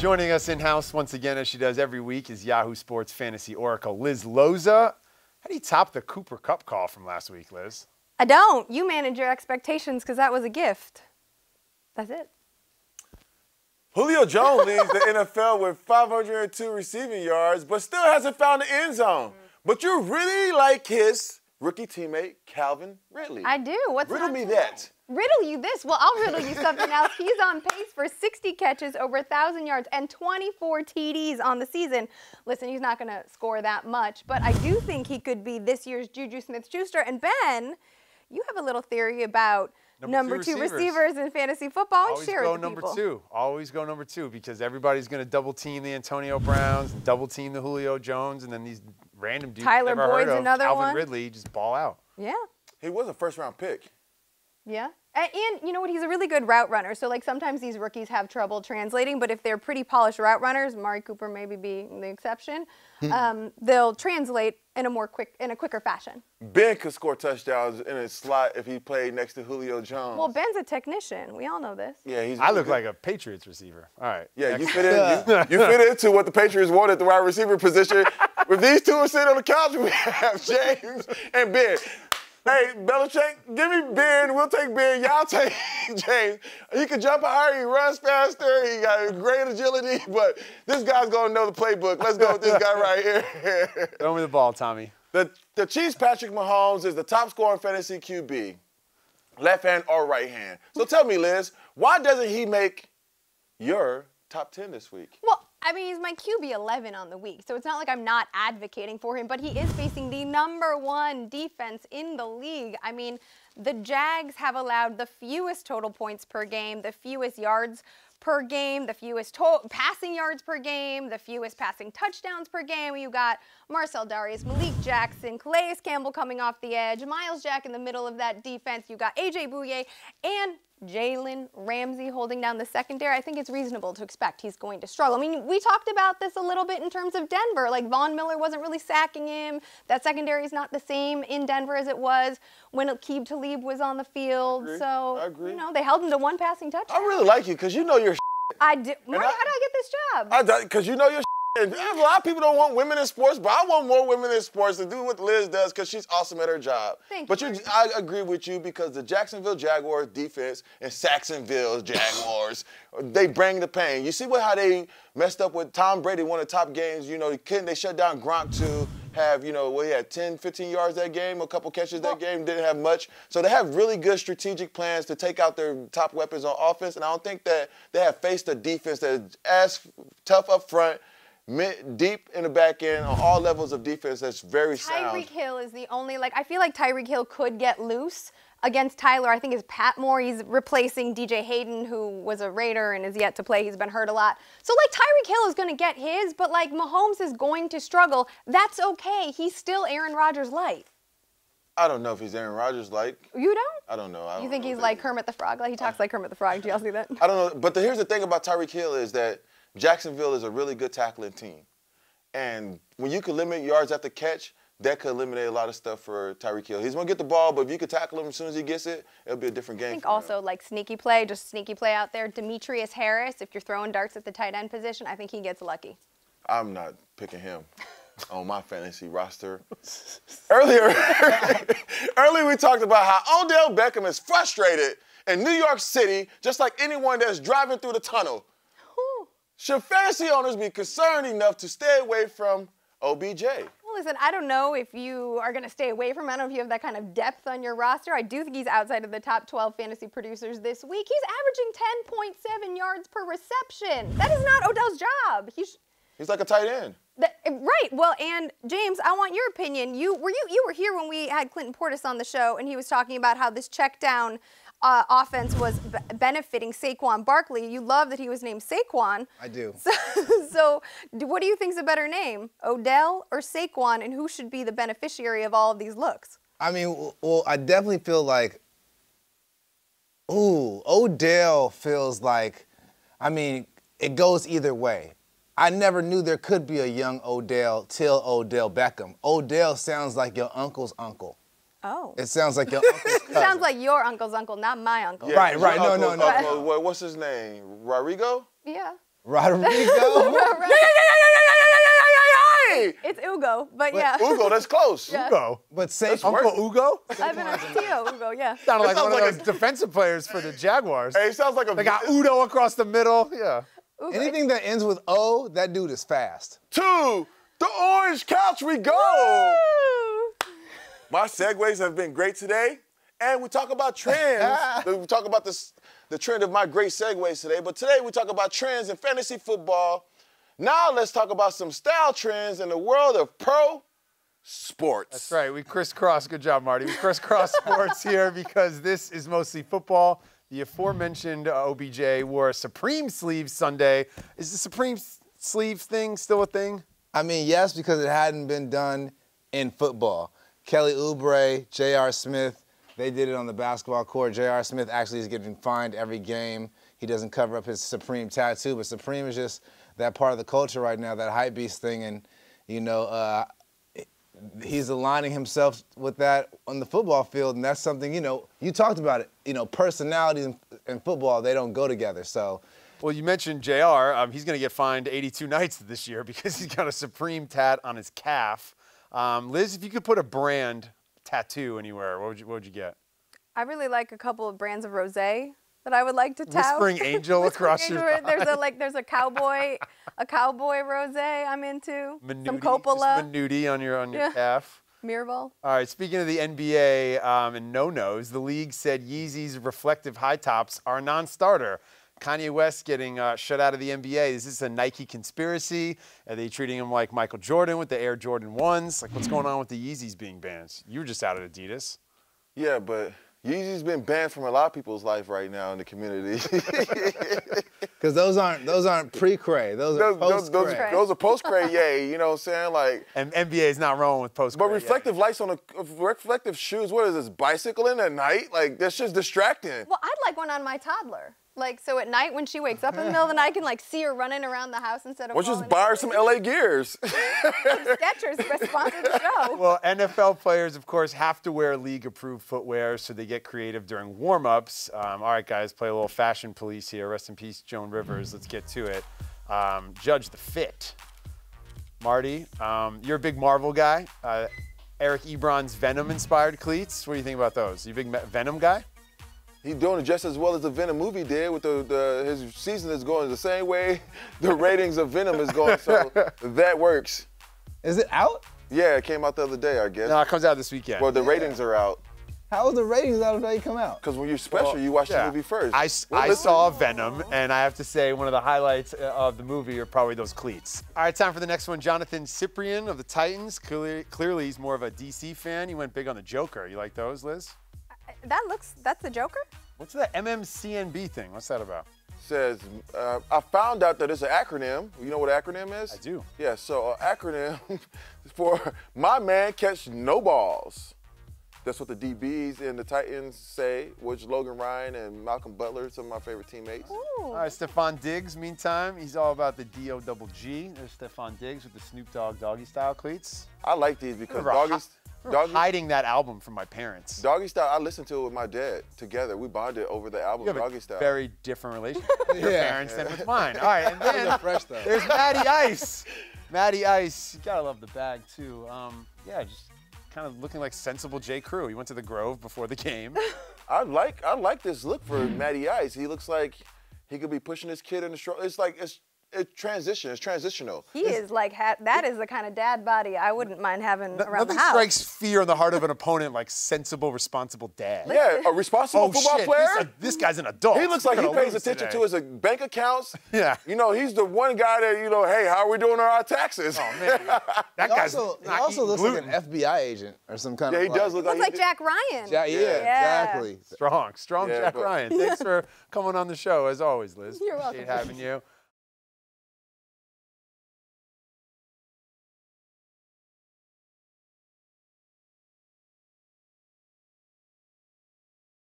Joining us in-house once again, as she does every week, is Yahoo Sports Fantasy Oracle, Liz Loza. How do you top the Cooper Kupp call from last week, Liz? I don't. You manage your expectations because that was a gift. That's it. Julio Jones leads the NFL with 502 receiving yards, but still hasn't found the end zone. But you really like his rookie teammate, Calvin Ridley. I do. What's Riddle me that. Riddle you this. Well, I'll riddle you something else. He's on pace for 60 catches, over 1,000 yards, and 24 TDs on the season. Listen, he's not going to score that much, but I do think he could be this year's Juju Smith-Schuster. And Ben, you have a little theory about number two receivers in fantasy football. Always share go it with number people. two. Always go number two because everybody's going to double team the Antonio Browns, double team the Julio Jones, and then these random dudes Tyler never heard Boyd's of, another Calvin one. Ridley, just ball out. Yeah. He was a first-round pick. Yeah. And you know what? He's a really good route runner. So, like, sometimes these rookies have trouble translating, but if they're pretty polished route runners, Mari Cooper maybe be the exception, they'll translate in a quicker fashion. Ben could score touchdowns in a slot if he played next to Julio Jones. Well, Ben's a technician. We all know this. Yeah, he's. I look like a Patriots receiver. All right. Yeah, you fit in. You fit into what the Patriots want at the wide receiver position. With these two sitting on the couch, we have James and Ben. Hey, Belichick, give me Ben. We'll take Ben. Y'all take James. He can jump higher. He runs faster. He got great agility. But this guy's going to know the playbook. Let's go with this guy right here. Throw me the ball, Tommy. The Chiefs' Patrick Mahomes is the top scorer in fantasy QB, left hand or right hand. So tell me, Liz, why doesn't he make your top 10 this week? Well, I mean, he's my QB 11 on the week, so it's not like I'm not advocating for him, but he is facing the #1 defense in the league. I mean, the Jags have allowed the fewest total points per game, the fewest yards per game, the fewest passing yards per game, the fewest passing touchdowns per game. You got Marcel Darius, Malik Jackson, Calais Campbell coming off the edge, Miles Jack in the middle of that defense. You got A.J. Bouye and Jalen Ramsey holding down the secondary. I think it's reasonable to expect he's going to struggle. I mean, we talked about this a little bit in terms of Denver. Like, Von Miller wasn't really sacking him. That secondary is not the same in Denver as it was when Aqib Talib was on the field. I agree. You know, they held him to one passing touchdown. I really like you because you know your I did. Marty, how did I get this job? Because you know your and a lot of people don't want women in sports, but I want more women in sports to do what Liz does because she's awesome at her job. Thank but you. I agree with you because the Jacksonville Jaguars defense and Saxonville Jaguars, they bring the pain. You see how they messed up with Tom Brady, one of the top games. You know, they shut down Gronk to have, you know, he had 10, 15 yards that game, a couple catches that game, didn't have much. So they have really good strategic plans to take out their top weapons on offense, and I don't think that they have faced a defense that's as tough up front, deep in the back end, on all levels of defense that's very sound. Tyreek Hill is the only, I feel like Tyreek Hill could get loose against Tyler. I think is Pat Moore. He's replacing DJ Hayden, who was a Raider and is yet to play. He's been hurt a lot. So, Tyreek Hill is going to get his, but, Mahomes is going to struggle. That's okay. He's still Aaron Rodgers light. I don't know if he's Aaron Rodgers like. You don't? I don't know. You think he's like Kermit the Frog? He talks like Kermit the Frog. Do y'all see that? I don't know. But here's the thing about Tyreek Hill is that Jacksonville is a really good tackling team. And when you can limit yards after catch, that could eliminate a lot of stuff for Tyreek Hill. He's going to get the ball, but if you could tackle him as soon as he gets it, it'll be a different game. I think also sneaky play, just sneaky play out there. Demetrius Harris, if you're throwing darts at the tight end position, I think he gets lucky. I'm not picking him on my fantasy roster. Earlier we talked about how Odell Beckham is frustrated in New York City, just like anyone that's driving through the tunnel. Should fantasy owners be concerned enough to stay away from OBJ? Well, listen, I don't know if you are going to stay away from him. I don't know if you have that kind of depth on your roster. I do think he's outside of the top 12 fantasy producers this week. He's averaging 10.7 yards per reception. That is not Odell's job. He's like a tight end. Right. Well, and James, I want your opinion. You were here when we had Clinton Portis on the show, and he was talking about how this check down offense was benefiting Saquon Barkley. You love that he was named Saquon. I do. So what do you think is a better name, Odell or Saquon, and who should be the beneficiary of all of these looks? I mean, well, I definitely feel like, Odell feels like, it goes either way. I never knew there could be a young Odell till Odell Beckham. Odell sounds like your uncle's uncle. Oh. It sounds like your uncle's cousin. It sounds like your uncle's uncle, not my uncle. Yeah, right. No. What's his name? Rodrigo? Yeah. Rodrigo. It's Ugo, but yeah. Ugo, that's close. Yeah. Ugo. But safe. Uncle Ugo? Ivan Castillo, Ugo, yeah. Sounded like sounds one like of those defensive players for the Jaguars. Hey, it sounds like a. They got Udo across the middle. Yeah. Ugo. Anything that ends with O, that dude is fast. To the orange couch we go. My segues have been great today. And we talk about trends. We talk about the trend of my great segues today. But today we talk about trends in fantasy football. Now let's talk about some style trends in the world of pro sports. That's right. We crisscross. Good job, Marty. We crisscross sports here because this is mostly football. The aforementioned OBJ wore a Supreme sleeve Sunday. Is the Supreme sleeve thing still a thing? I mean, yes, because it hadn't been done in football. Kelly Oubre, J.R. Smith, they did it on the basketball court. J.R. Smith actually is getting fined every game. He doesn't cover up his Supreme tattoo, but Supreme is just that part of the culture right now, that hype beast thing, and, you know, he's aligning himself with that on the football field, and that's something, you know, you talked about it, you know, personalities in football, they don't go together, so. Well, you mentioned JR. He's going to get fined 82 nights this year because he's got a Supreme tat on his calf. Liz, if you could put a brand tattoo anywhere, what would you get? I really like a couple of brands of rosé that I would like to tout. Whispering Angel across your thigh. There's a cowboy rosé I'm into. Minuti, Some Coppola. Just Minuti on your calf. Mirabal. All right, speaking of the NBA and no-nos, the league said Yeezys reflective high tops are a non-starter. Kanye West getting shut out of the NBA. Is this a Nike conspiracy? Are they treating him like Michael Jordan with the Air Jordan 1s? Like, what's going on with the Yeezys being banned? You were just out at Adidas. Yeah, but Yeezy's been banned from a lot of people's life right now in the community. Because those aren't pre-cray, those are post-cray. Those are post-cray, yay, you know what I'm saying? Like, And NBA is not rolling with post-cray. but reflective lights on reflective shoes, what is this, bicycling at night? Like, that's just distracting. Well, I'd like one on my toddler. Like, so at night when she wakes up in the middle of the night, I can, like, see her running around the house instead of Or just buy her some LA Gears. Skechers sponsor the show. Well, NFL players, of course, have to wear league-approved footwear, so they get creative during warm-ups. All right, guys, play a little fashion police here. Rest in peace, Joan Rivers. Let's get to it. Judge the fit. Marty, you're a big Marvel guy. Eric Ebron's Venom-inspired cleats. What do you think about those? You a big Venom guy? He's doing it just as well as the Venom movie did. With his season is going the same way the ratings of Venom is going, so that works. Is it out? Yeah, it came out the other day, I guess. No, it comes out this weekend. Well, the ratings are out. How are the ratings out of they come out? Because when you're special, you watch the movie first. I saw Venom, and I have to say one of the highlights of the movie are probably those cleats. All right, time for the next one. Jonathan Cyprien of the Titans. Clearly he's more of a DC fan. He went big on the Joker. You like those, Liz? That's the Joker? What's the MMCNB thing? What's that about? Says, I found out that it's an acronym. You know what an acronym is? I do. Yeah, so an acronym for My Man Catch No Balls. That's what the DBs and the Titans say, which Logan Ryan and Malcolm Butler, some of my favorite teammates. Ooh. All right, Stefon Diggs, meantime, he's all about the D-O-double-G. There's Stefon Diggs with the Snoop Dogg doggy style cleats. I like these because Hiding that album from my parents. Doggy Style, I listened to it with my dad together. We bonded over the album You have Doggy a Style. very different relationship with your parents than with mine. All right, and then Fresh though. there's Matty Ice. Matty Ice, you gotta love the bag too. Yeah, just kind of looking like sensible J. Crew. He went to the Grove before the game. I like this look for Matty Ice. He looks like he could be pushing his kid in the stroller. It's like it's transitional. He is like, that is the kind of dad body I wouldn't mind having around the Nothing house. strikes fear in the heart of an opponent like sensible, responsible dad. Yeah, a responsible football player. This guy's an adult. He looks like he He's gonna pays lose attention today. to his bank accounts. Yeah. You know, he's the one guy that, you know, hey, how are we doing on our taxes? Oh, man. That guy's He not also eating looks gluten. like an FBI agent or some kind Yeah, of. he does look Looks like he- Jack Ryan. Yeah, exactly. Strong Yeah, Jack but- Ryan. Thanks for coming on the show, as always, Liz. You're Appreciate welcome. having you.